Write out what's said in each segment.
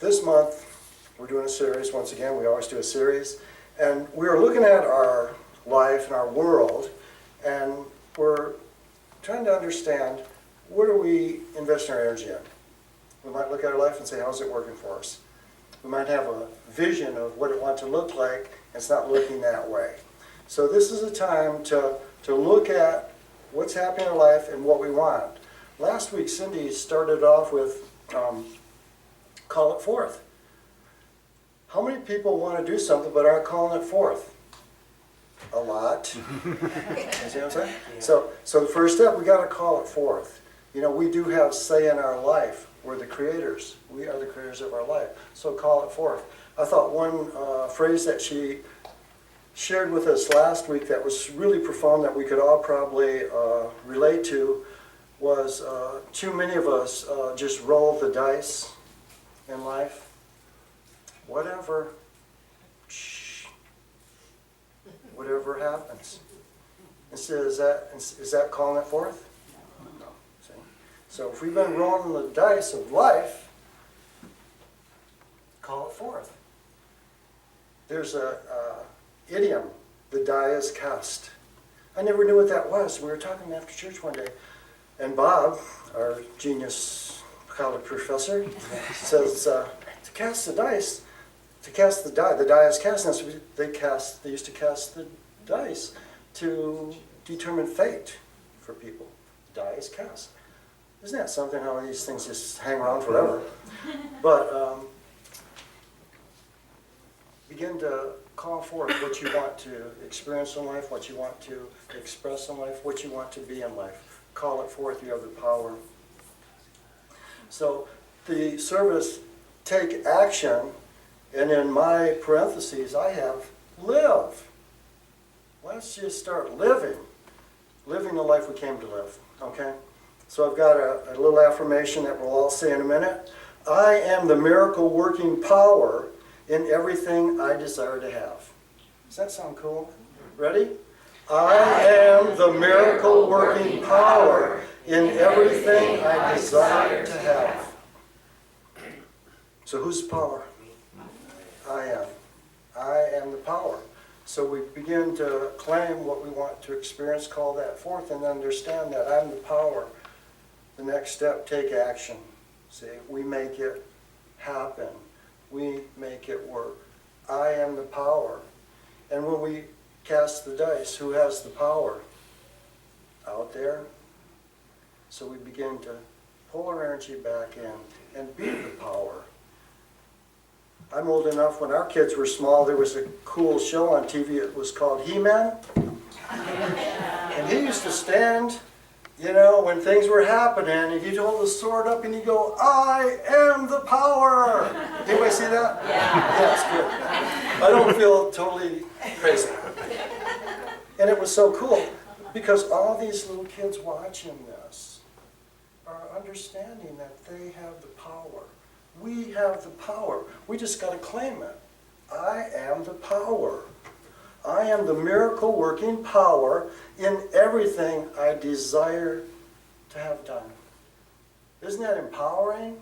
This month, we're doing a series. Once again, we always do a series. And we're looking at our life and our world, and we're trying to understand, where do we invest our energy in? We might look at our life and say, how's it working for us? We might have a vision of what it wants to look like, and it's not looking that way. So this is a time to look at what's happening in our life and what we want. Last week, Cindy started off with call it forth. How many people want to do something but aren't calling it forth? A lot. You see what I'm saying? Yeah. So the first step, we got to call it forth. You know, we do have say in our life. We're the creators. We are the creators of our life. So call it forth. I thought one phrase that she shared with us last week that was really profound, that we could all probably relate to, was too many of us just roll the dice in life. Whatever. Shh. Whatever happens. Instead, is that calling it forth? No. See? So if we've been rolling the dice of life, call it forth. There's a idiom, the die is cast. I never knew what that was. We were talking after church one day, and Bob, our genius college professor, says to cast the dice, to cast the die is cast. And so they used to cast the dice to determine fate for people. The die is cast. Isn't that something, how these things just hang around forever? But begin to call forth what you want to experience in life, what you want to express in life, what you want to be in life. Call it forth. You have the power. So the service, take action, and in my parentheses I have live. Let's just start living the life we came to live, okay? So I've got a little affirmation that we'll all say in a minute. I am the miracle working power in everything I desire to have. Does that sound cool? Ready? I am the miracle working power in everything I desire to have. So who's the power? I am. I am the power. So we begin to claim what we want to experience, call that forth, and understand that I'm the power. The next step, take action. See, we make it happen. We make it work. I am the power. And when we cast the dice, who has the power? Out there. So we begin to pull our energy back in and be the power. I'm old enough, when our kids were small, there was a cool show on TV. It was called He-Man. And he used to stand, you know, when things were happening, and he'd hold the sword up and he'd go, I am the power. Anybody see that? Yeah. That's good. I don't feel totally crazy. And it was so cool, because all these little kids watching this are understanding that they have the power. We have the power. We just got to claim it. I am the power. I am the miracle working power in everything I desire to have done. Isn't that empowering?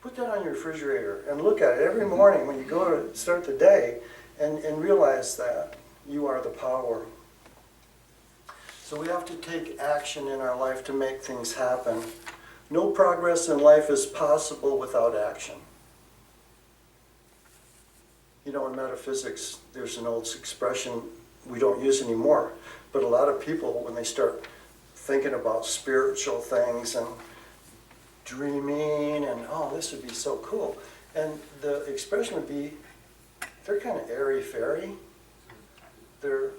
Put that on your refrigerator and look at it every morning when you go to start the day, and realize that you are the power. So we have to take action in our life to make things happen. No progress in life is possible without action. You know, in metaphysics, there's an old expression we don't use anymore, but a lot of people, when they start thinking about spiritual things and dreaming and, oh, this would be so cool, and the expression would be, they're kind of airy-fairy. Their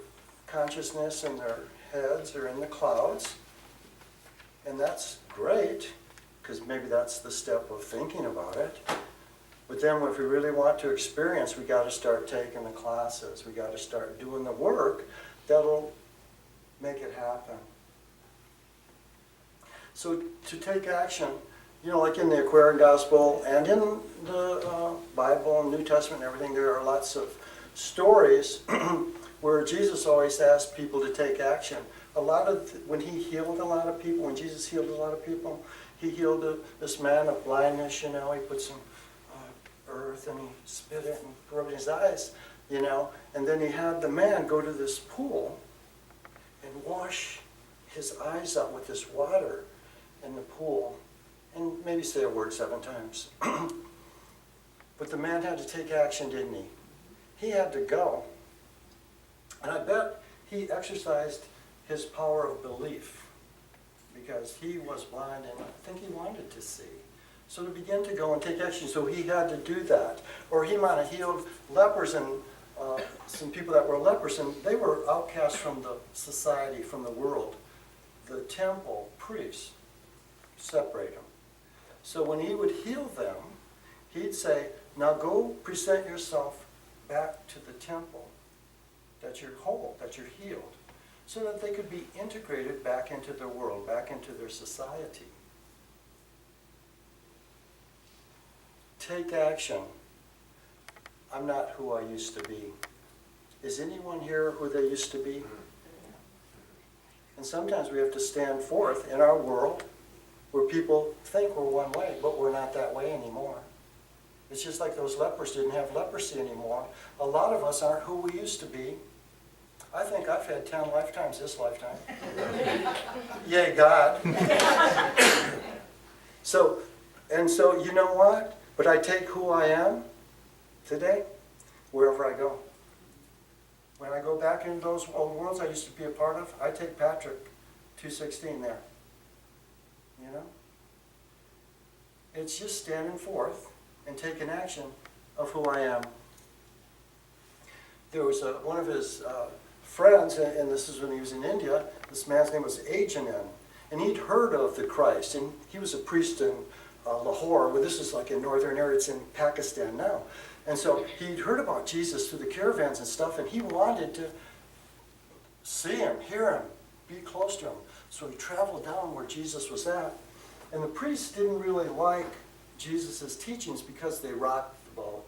consciousness and their heads are in the clouds, and that's great, because maybe that's the step of thinking about it. But then if we really want to experience, we got to start taking the classes. We got to start doing the work that'll make it happen. So to take action, you know, like in the Aquarian Gospel and in the Bible and New Testament and everything, there are lots of stories where Jesus always asked people to take action. When he healed a lot of people, when Jesus healed a lot of people, he healed this man of blindness, you know, he put some earth, and he spit it and rubbed his eyes, you know. And then he had the man go to this pool and wash his eyes out with this water in the pool, and maybe say a word 7 times. But the man had to take action, didn't he? He had to go. And I bet he exercised his power of belief, because he was blind and I think he wanted to see. So to begin to go and take action, so he had to do that. Or he might have healed lepers, and some people that were lepers, and they were outcast from the society, from the world. The temple priests separate them. So when he would heal them, he'd say, now go present yourself back to the temple, that you're whole, that you're healed, so that they could be integrated back into their world, back into their society. Take action. I'm not who I used to be. Is anyone here who they used to be? And sometimes we have to stand forth in our world where people think we're one way, but we're not that way anymore. It's just like those lepers didn't have leprosy anymore. A lot of us aren't who we used to be. I think I've had 10 lifetimes this lifetime. Yay, God. So you know what? But I take who I am today wherever I go. When I go back into those old worlds I used to be a part of, I take Patrick 2:16 there. You know? It's just standing forth and taking action of who I am. There was one of his friends, and this is when he was in India. This man's name was Abent, and he'd heard of the Christ, and he was a priest in Lahore. Well, this is like in northern area. It's in Pakistan now. And so he'd heard about Jesus through the caravans and stuff, and he wanted to see him, hear him, be close to him. So he traveled down where Jesus was at. And the priests didn't really like Jesus' teachings because they rocked the boat.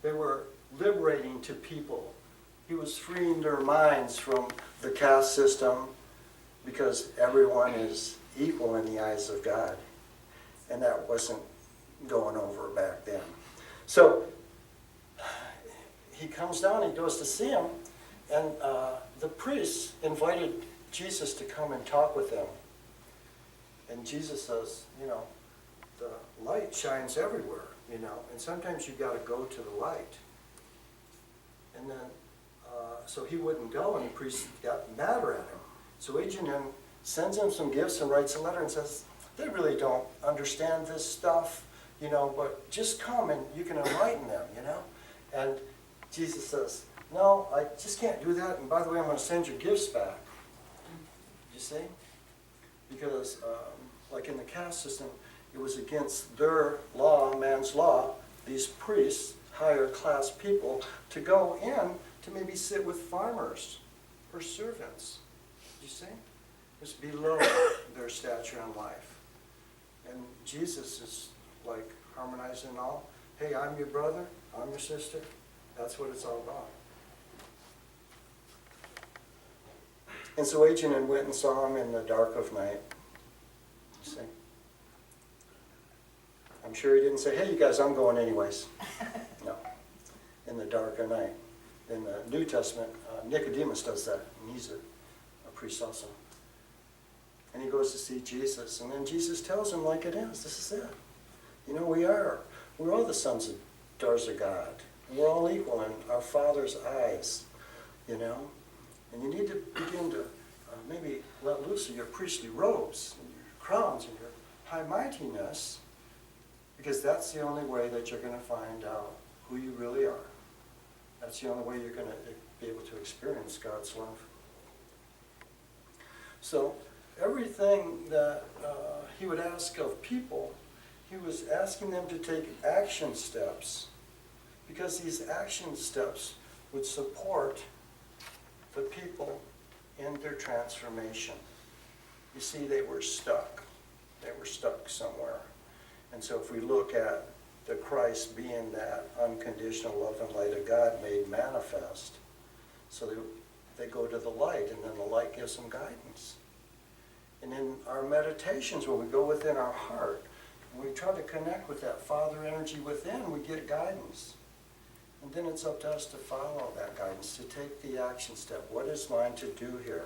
They were liberating to people. He was freeing their minds from the caste system, because everyone is equal in the eyes of God. And that wasn't going over back then. So he comes down, he goes to see him, and the priests invited Jesus to come and talk with them. And Jesus says, you know, the light shines everywhere, you know, and sometimes you got to go to the light. And then, so he wouldn't go, and the priests got madder at him. So Abent sends him some gifts and writes a letter and says, they really don't understand this stuff, you know, but just come and you can enlighten them, you know. And Jesus says, no, I just can't do that, and by the way, I'm going to send your gifts back. You see? Because, like in the caste system, it was against their law, man's law, these priests, higher class people, to go in to maybe sit with farmers or servants. You see? It's below their stature in life. And Jesus is like harmonizing all. Hey, I'm your brother, I'm your sister. That's what it's all about. And so Abent went and saw him in the dark of night. You see? I'm sure he didn't say, hey, you guys, I'm going anyways. No. In the dark of night. In the New Testament, Nicodemus does that, and he's a priest also. And he goes to see Jesus, and then Jesus tells him like it is. This is it. You know, we're all the sons and daughters of God. And we're all equal in our Father's eyes, you know. And you need to begin to maybe let loose of your priestly robes and your crowns and your high mightiness, because that's the only way that you're going to find out who you really are. That's the only way you're going to be able to experience God's love. So everything that he would ask of people, he was asking them to take action steps, because these action steps would support the people in their transformation. You see, they were stuck. They were stuck somewhere. And so if we look at the Christ being that unconditional love and light of God made manifest, so they go to the light, and then the light gives them guidance. And in our meditations, when we go within our heart, we try to connect with that Father energy within, we get guidance. And then it's up to us to follow that guidance, to take the action step. What is mine to do here?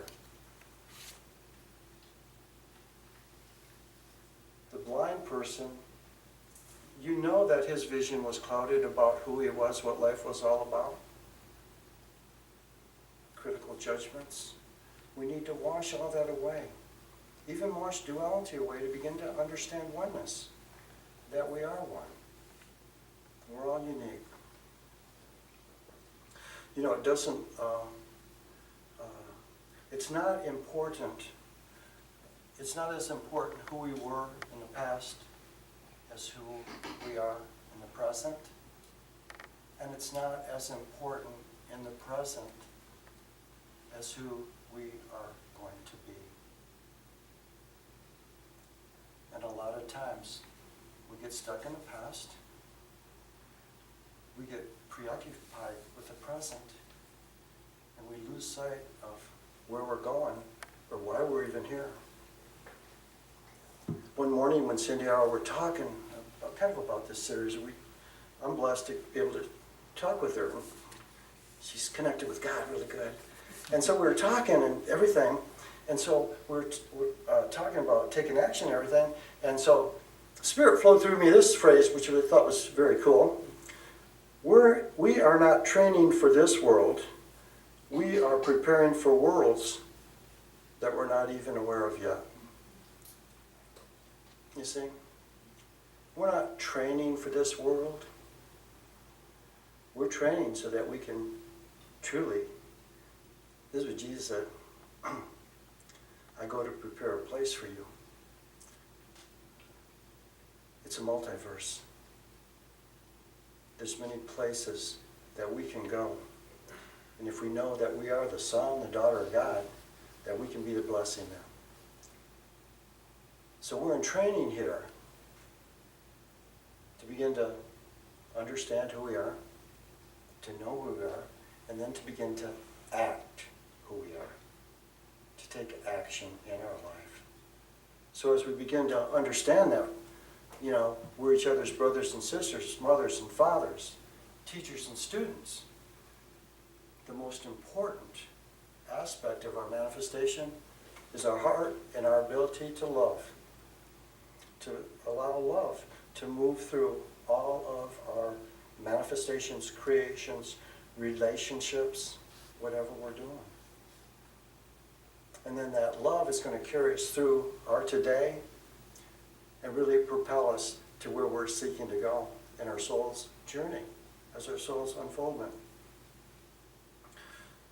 The blind person, you know that his vision was clouded about who he was, what life was all about. Critical judgments. We need to wash all that away. Even wash duality away to begin to understand oneness, that we are one. We're all unique. You know, it doesn't, it's not important, it's not as important who we were in the past as who we are in the present. And it's not as important in the present as who we are going to be. And a lot of times, we get stuck in the past, we get preoccupied with the present, and we lose sight of where we're going or why we're even here. One morning when Cindy and I were talking about this series, I'm blessed to be able to talk with her. She's connected with God really good. And so we were talking and everything, and so we're talking about taking action and everything, and so Spirit flowed through me this phrase, which I thought was very cool. We are not training for this world. We are preparing for worlds that we're not even aware of yet. You see? We're not training for this world. We're training so that we can truly, this is what Jesus said, I go to prepare a place for you. It's a multiverse. There's many places that we can go. And if we know that we are the son, the daughter of God, that we can be the blessing there. So we're in training here to begin to understand who we are, to know who we are, and then to begin to act who we are, to take action in our life. So as we begin to understand that, you know, we're each other's brothers and sisters, mothers and fathers, teachers and students. The most important aspect of our manifestation is our heart and our ability to love, to allow love to move through all of our manifestations, creations, relationships, whatever we're doing. And then that love is going to carry us through our today and really propel us to where we're seeking to go in our soul's journey, as our soul's unfoldment.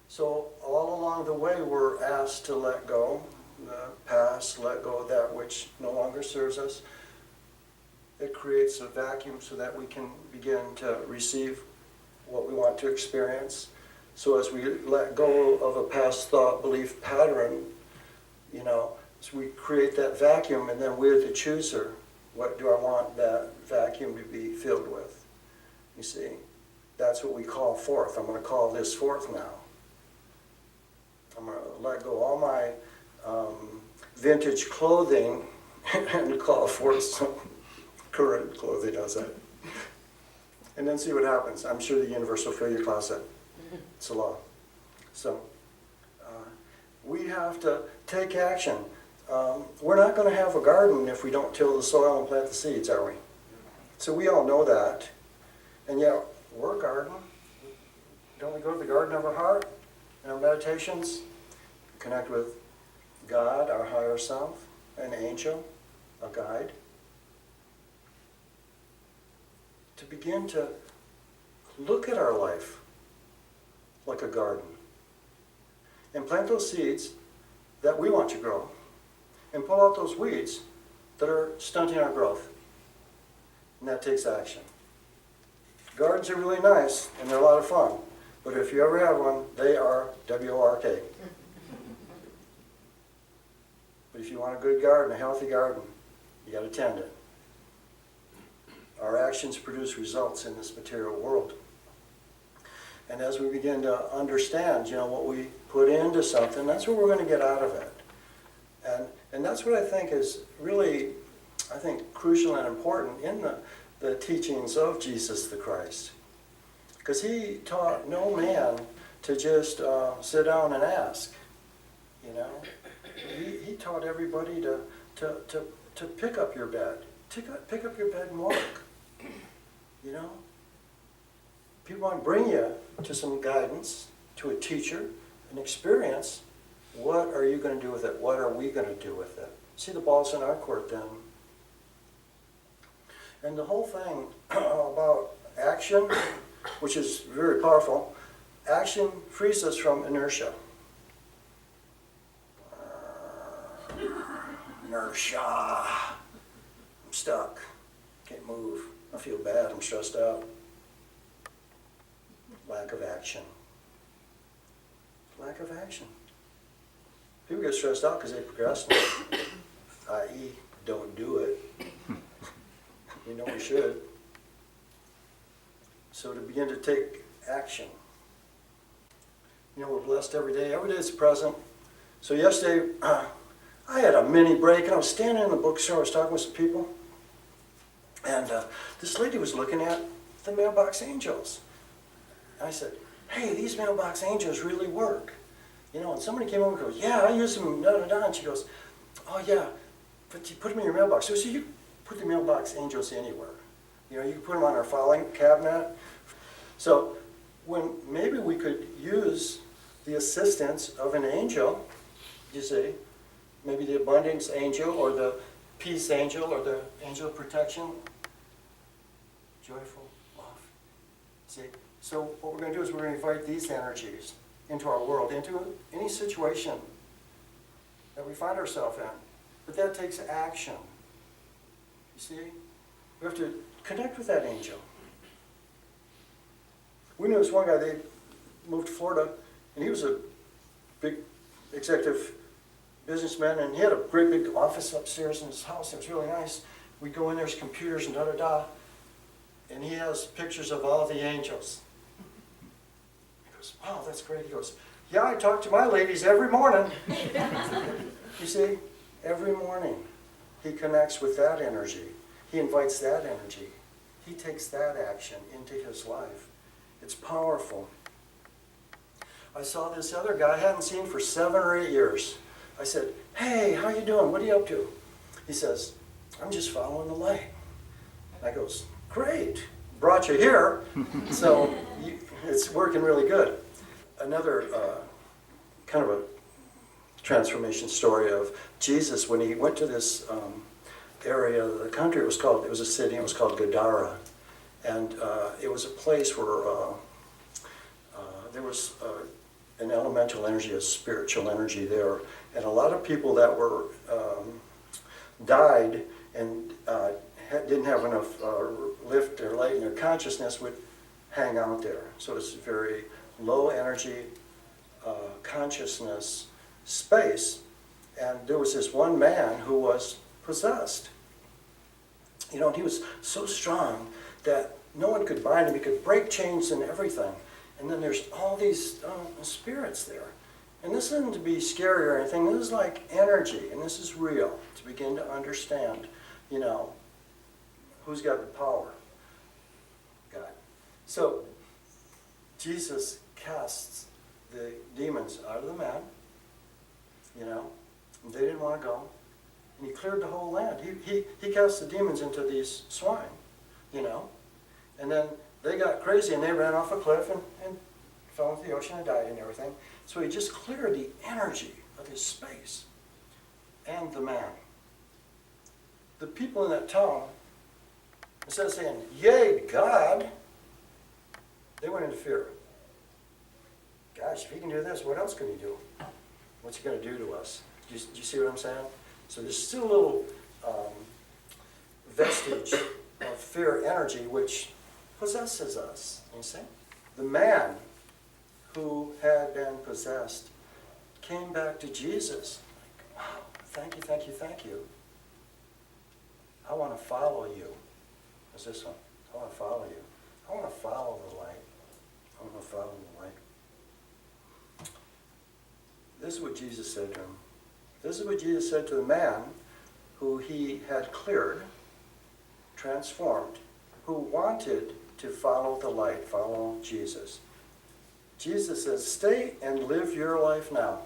So all along the way, we're asked to let go the past, let go of that which no longer serves us. It creates a vacuum so that we can begin to receive what we want to experience. So as we let go of a past thought, belief pattern, you know, so we create that vacuum, and then we're the chooser. What do I want that vacuum to be filled with? You see, that's what we call forth. I'm going to call this forth now. I'm going to let go all my vintage clothing and call forth some current clothing. How's that? And then see what happens. I'm sure the universe will fill your closet. It's a law. So we have to take action. We're not going to have a garden if we don't till the soil and plant the seeds, are we? So we all know that. And yet, we're a garden. Don't we go to the garden of our heart in our meditations? Connect with God, our higher self, an angel, a guide. To begin to look at our life like a garden and plant those seeds that we want to grow and pull out those weeds that are stunting our growth. And that takes action. Gardens are really nice and they're a lot of fun, but if you ever have one, they are W-O-R-K. But if you want a good garden, a healthy garden, you got to tend it. Our actions produce results in this material world. And as we begin to understand, you know, what we put into something, that's what we're going to get out of it. And that's what I think is really I think, crucial and important in the teachings of Jesus the Christ. Because he taught no man to just sit down and ask, you know. He taught everybody to pick up your bed. Pick up your bed and walk, you know. People want to bring you to some guidance, to a teacher, an experience. What are you going to do with it? What are we going to do with it? See, the ball's in our court then. And the whole thing about action, which is very powerful, action frees us from inertia. Inertia. I'm stuck. Can't move. I feel bad. I'm stressed out. Lack of action. Lack of action. People get stressed out because they procrastinate, i.e., don't do it. We know we should. So to begin to take action. You know, we're blessed every day. Every day is a present. So yesterday, I had a mini break, and I was standing in the bookstore. I was talking with some people. And this lady was looking at the mailbox angels. And I said, hey, these mailbox angels really work. You know, and somebody came over and goes, yeah, I use them, da-da-da. And she goes, oh, yeah, but you put them in your mailbox. So you put the mailbox angels anywhere. You know, you can put them on our filing cabinet. So when maybe we could use the assistance of an angel, you see, maybe the abundance angel or the peace angel or the angel of protection, joyful, love. See, so what we're going to do is we're going to invite these energies into our world, into any situation that we find ourselves in. But that takes action. You see? We have to connect with that angel. We knew this one guy, they moved to Florida, and he was a big executive businessman, and he had a great big office upstairs in his house. It was really nice. We'd go in, there's computers and da-da-da, and he has pictures of all the angels. He goes, wow, that's great. He goes, yeah, I talk to my ladies every morning. You see, every morning he connects with that energy. He invites that energy. He takes that action into his life. It's powerful. I saw this other guy I hadn't seen for 7 or 8 years. I said, hey, how you doing? What are you up to? He says, I'm just following the light. I goes, great, brought you here. So it's working really good. Another kind of a transformation story of Jesus when he went to this area of the country. It was a city, it was called Gadara. And it was a place where there was an elemental energy, a spiritual energy there. And a lot of people that were died and didn't have enough lift or light in their consciousness would hang out there. So it's a very low energy consciousness space. And there was this one man who was possessed. You know, and he was so strong that no one could bind him. He could break chains and everything. And then there's all these spirits there. And this isn't to be scary or anything. This is like energy, and this is real, to begin to understand, you know, who's got the power? God. So, Jesus casts the demons out of the man, you know, and they didn't want to go. And he cleared the whole land. He cast the demons into these swine, you know. And then they got crazy and they ran off a cliff and fell into the ocean and died and everything. So he just cleared the energy of his space and the man. The people in that town, instead of saying, yay, God, they went into fear. Gosh, if he can do this, what else can he do? What's he going to do to us? Do you see what I'm saying? So there's still a little vestige of fear energy which possesses us, you see? The man who had been possessed came back to Jesus. Like, wow, thank you, thank you, thank you. I want to follow you. What's this one? I want to follow you. I want to follow the light. I want to follow the light. This is what Jesus said to him. This is what Jesus said to the man who he had cleared, transformed, who wanted to follow the light, follow Jesus. Jesus says, stay and live your life now.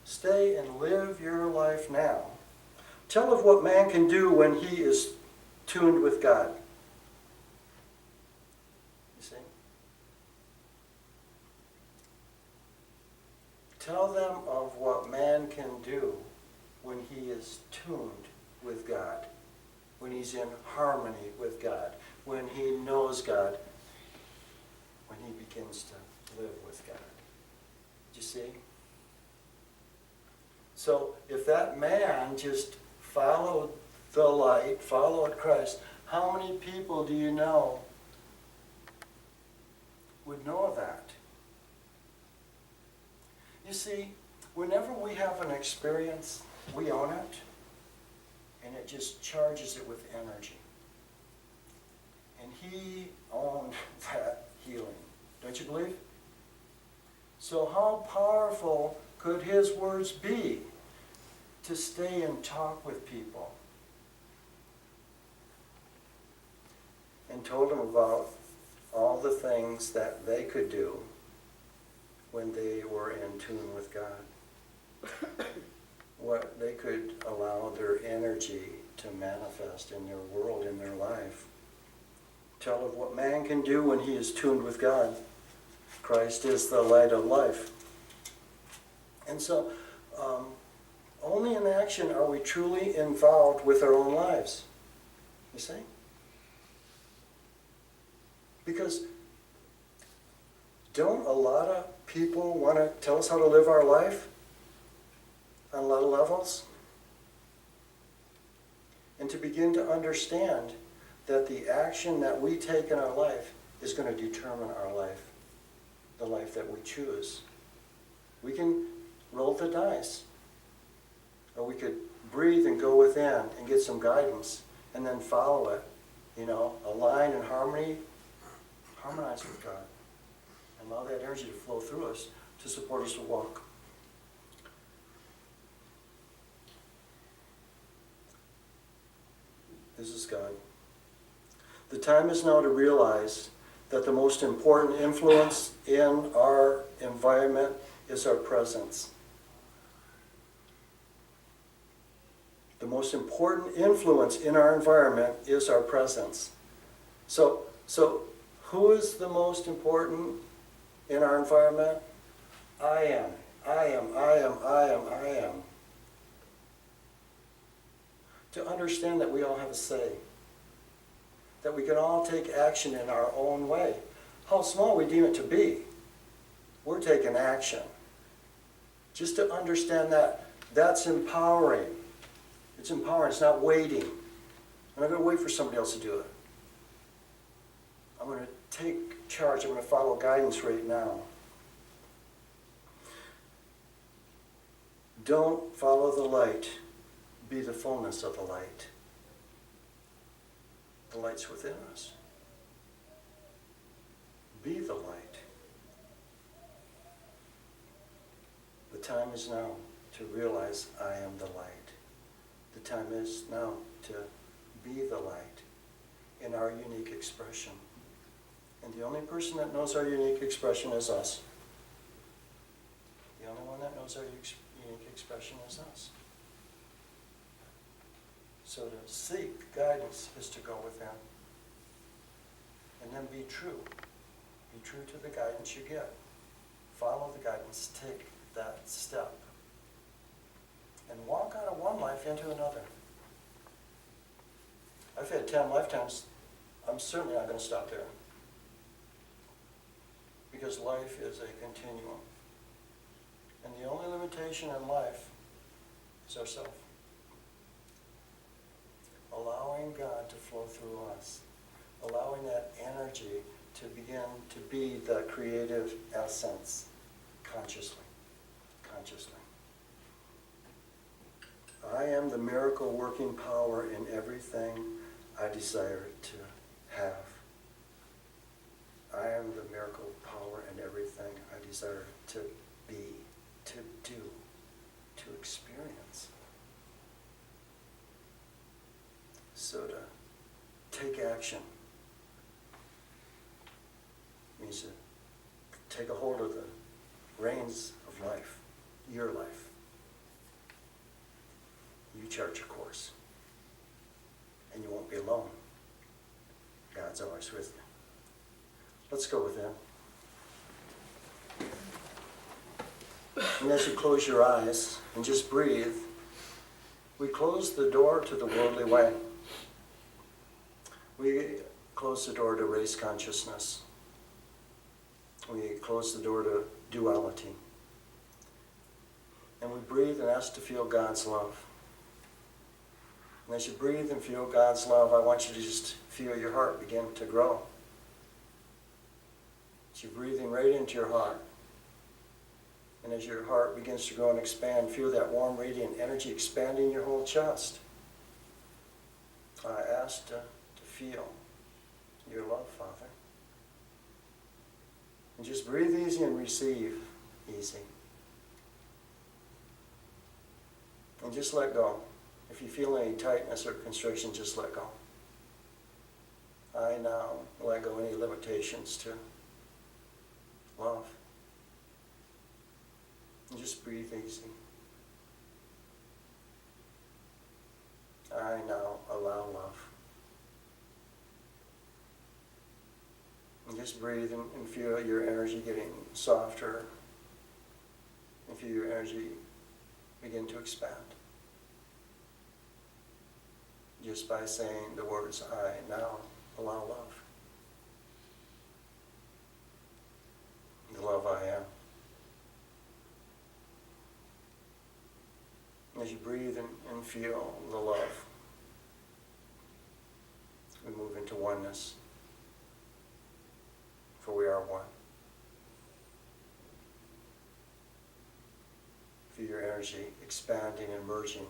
Stay and live your life now. Tell of what man can do when he is tuned with God. You see? Tell them of what man can do when he is tuned with God, when he's in harmony with God, when he knows God, when he begins to live with God. Do you see? So if that man just followed the light, followed Christ, how many people do you know would know of that? You see, whenever we have an experience, we own it, and it just charges it with energy. And he owned that healing. Don't you believe? So how powerful could his words be to stay and talk with people? And told them about all the things that they could do when they were in tune with God. What they could allow their energy to manifest in their world, in their life. Tell of what man can do when he is tuned with God. Christ is the light of life. And so, only in action are we truly involved with our own lives. You see? Because don't a lot of people want to tell us how to live our life on a lot of levels? And to begin to understand that the action that we take in our life is going to determine our life, the life that we choose. We can roll the dice, or we could breathe and go within and get some guidance and then follow it, align in harmony, harmonize with God, and allow that energy to flow through us to support us to walk. This is God. The time is now to realize that the most important influence in our environment is our presence. The most important influence in our environment is our presence. So who is the most important in our environment? I am. To understand that we all have a say. That we can all take action in our own way. How small we deem it to be, we're taking action. Just to understand that, that's empowering. It's empowering, it's not waiting. I'm not going to wait for somebody else to do it. I'm going to take charge, I'm going to follow guidance right now. Don't follow the light, be the fullness of the light. The light's within us. Be the light. The time is now to realize I am the light. The time is now to be the light in our unique expression. And the only person that knows our unique expression is us. The only one that knows our unique expression is us. So to seek guidance is to go within. And then be true. Be true to the guidance you get. Follow the guidance. Take that step. And walk out of one life into another. I've had 10 lifetimes. I'm certainly not going to stop there. Because life is a continuum. And the only limitation in life is ourself. Allowing God to flow through us. Allowing that energy to begin to be the creative essence consciously. I am the miracle working power in everything I desire to have. I am the miracle power in everything I desire to be, to do, to experience. take action. It means to take a hold of the reins of life, your life. You chart your course. And you won't be alone. God's always with you. Let's go within. And as you close your eyes and just breathe, we close the door to the worldly way. We close the door to race consciousness. We close the door to duality. And we breathe and ask to feel God's love. And as you breathe and feel God's love, I want you to just feel your heart begin to grow. As you're breathing right into your heart, and as your heart begins to grow and expand, feel that warm, radiant energy expanding your whole chest. I ask to feel your love, Father. And just breathe easy and receive easy. And just let go. If you feel any tightness or constriction, just let go. I now let go any limitations to love. And just breathe easy. I now allow love. And just breathe and feel your energy getting softer. And feel your energy begin to expand. Just by saying the words, I now allow love. The love I am. As you breathe and feel the love, we move into oneness, for we are one. Feel your energy expanding and merging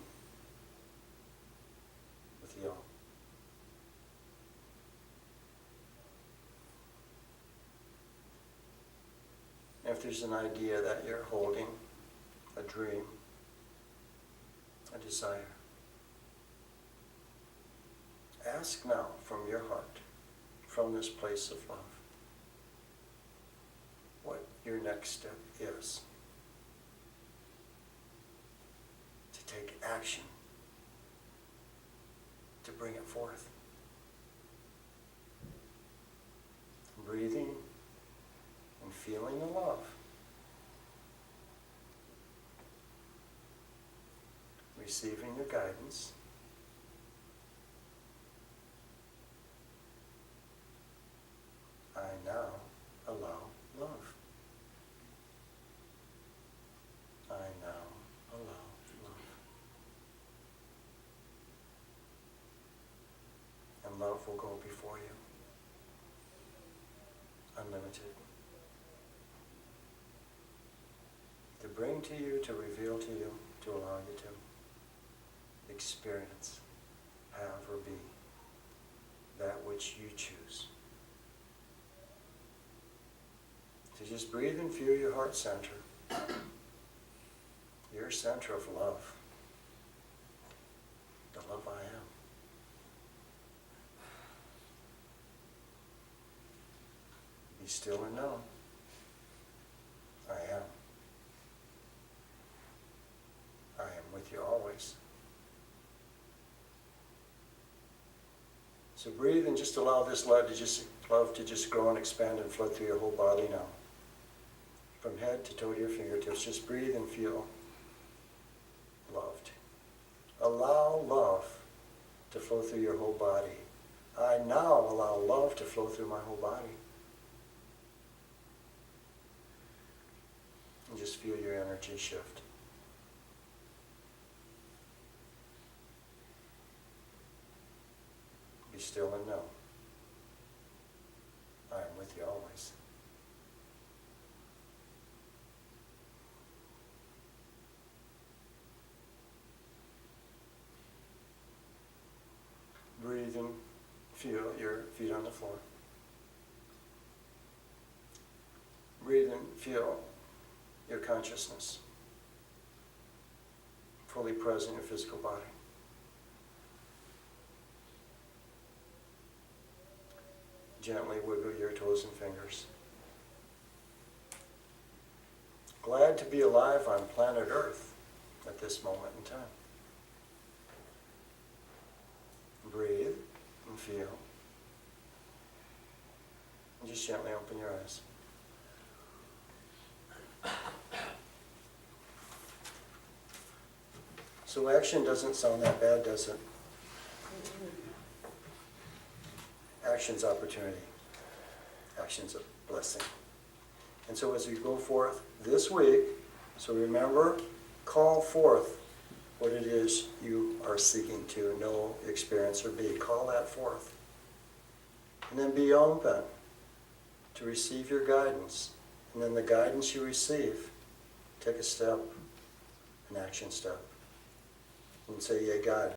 with the all. If there's an idea that you're holding, a dream, a desire, ask now from your heart, from this place of love, what your next step is to take action to bring it forth. Breathing and feeling the love. Receiving your guidance. I now allow love. I now allow love. And love will go before you. Unlimited. To bring to you, to reveal to you, to allow you to experience, have, or be that which you choose. So just breathe and feel your heart center. Your center of love. The love I am. Be still and know. I am. I am with you always. So breathe and just allow this love to just grow and expand and flood through your whole body now. From head to toe to your fingertips, just breathe and feel loved. Allow love to flow through your whole body. I now allow love to flow through my whole body. And just feel your energy shift. Be still and know. I am with you always. Breathe and feel your feet on the floor. Breathe and feel your consciousness fully present in your physical body. Gently wiggle your toes and fingers. Glad to be alive on planet Earth at this moment in time. Breathe and feel. And just gently open your eyes. So action doesn't sound that bad, does it? Action's opportunity. Action's a blessing. And so as we go forth this week, so remember, call forth what it is you are seeking to know, experience, or be. Call that forth. And then be open to receive your guidance. And then the guidance you receive, take a step, an action step. And say, yeah, God,